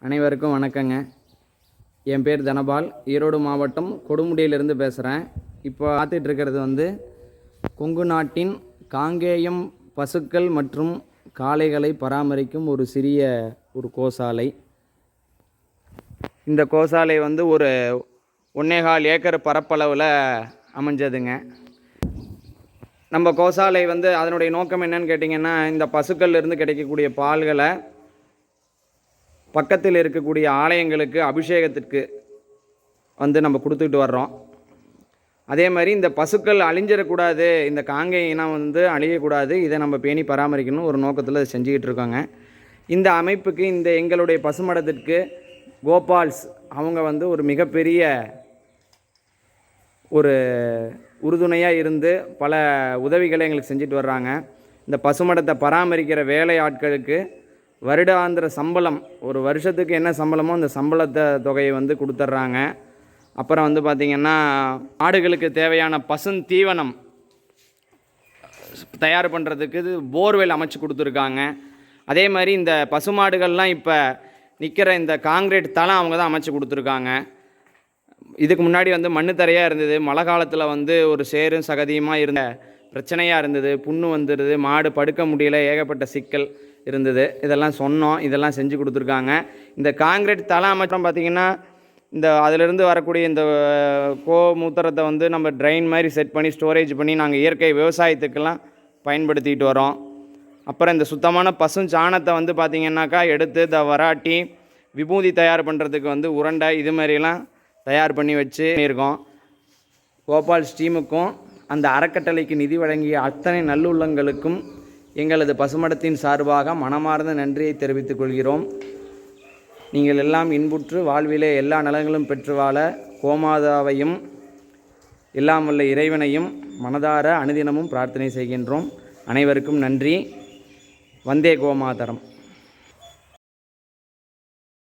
அனைவருக்கும் வணக்கங்க. என் பேர் தனபால், ஈரோடு மாவட்டம் கொடுமுடியிலிருந்து பேசுகிறேன். இப்போ பார்த்துட்டு இருக்கிறது கொங்கு நாட்டின் காங்கேயம் பசுக்கள் மற்றும் காளைகளை பராமரிக்கும் ஒரு சிறிய கோசாலை. இந்த கோசாலை ஒரு 1.25 ஏக்கர் பரப்பளவில் அமைஞ்சதுங்க. நம்ம கோசாலை அதனுடைய நோக்கம் என்னன்னு கேட்டிங்கன்னா, இந்த பசுக்கள்லேருந்து கிடைக்கக்கூடிய பால்களை பக்கத்தில் இருக்கக்கூடிய ஆலயங்களுக்கு அபிஷேகத்திற்கு நம்ம கொடுத்துக்கிட்டு வர்றோம். அதே மாதிரி இந்த பசுக்கள் அழிஞ்சிடக்கூடாது, இந்த காங்கேய இனம் அழியக்கூடாது, இதை நம்ம பேணி பராமரிக்கணும் ஒரு நோக்கத்தில் செஞ்சுக்கிட்டு இருக்கோங்க. இந்த அமைப்புக்கு எங்களுடைய பசுமடத்திற்கு கோபால்ஸ் அவங்க ஒரு மிகப்பெரிய ஒரு உறுதுணையாக இருந்து பல உதவிகளை எங்களுக்கு செஞ்சுட்டு வர்றாங்க. இந்த பசுமடத்தை பராமரிக்கிற வேலை ஆட்களுக்கு வருடாந்திர சம்பளம், ஒரு வருஷத்துக்கு என்ன சம்பளமோ அந்த சம்பளத்தை தொகையை கொடுத்துட்றாங்க. அப்புறம் பார்த்திங்கன்னா ஆடுகளுக்கு தேவையான பசுந்தீவனம் தயார் பண்ணுறதுக்கு போர்வெல் அமைச்சு கொடுத்துருக்காங்க. அதே மாதிரி இந்த பசுமாடுகள்லாம் இப்போ நிற்கிற இந்த காங்கிரீட் தளம் அவங்க தான் அமைச்சு கொடுத்துருக்காங்க. இதுக்கு முன்னாடி மண்ணு தரையாக இருந்தது. மழை காலத்தில் ஒரு சேரும் சகதியுமாக இருந்த பிரச்சனையாக இருந்தது. புண்ணு வந்துடுது, மாடு படுக்க முடியல, ஏகப்பட்ட சிக்கல் இருந்தது. இதெல்லாம் சொன்னோம், இதெல்லாம் செஞ்சு கொடுத்துருக்காங்க. இந்த காங்கிரீட் தளம் அமைச்சம் பார்த்திங்கன்னா அதிலிருந்து வரக்கூடிய இந்த மூத்திரத்தை நம்ம ட்ரெயின் மாதிரி செட் பண்ணி ஸ்டோரேஜ் பண்ணி நாங்கள் இயற்கை விவசாயத்துக்கெல்லாம் பயன்படுத்திக்கிட்டு வரோம். அப்புறம் இந்த சுத்தமான பசுஞ்சாணத்தை பார்த்திங்கன்னாக்கா எடுத்து வராட்டி விபூதி தயார் பண்ணுறதுக்கு உருண்டை இது மாதிரிலாம் தயார் பண்ணி வச்சு இருக்கோம். கோபால் ஸ்டீமுக்கும் அந்த அறக்கட்டளைக்கு நிதி வழங்கிய அத்தனை நல்லுள்ளங்களுக்கும் எங்களது பசுமடத்தின் சார்பாக மனமார்ந்த நன்றியை தெரிவித்துக் கொள்கிறோம். நீங்கள் எல்லாம் இன்புற்று வாழ்விலே எல்லா நலங்களும் பெற்று வாழ கோமாதாவையும் எல்லாம் வல்ல இறைவனையும் மனதார அனுதினமும் பிரார்த்தனை செய்கின்றோம். அனைவருக்கும் நன்றி. வந்தே கோமாதரம்.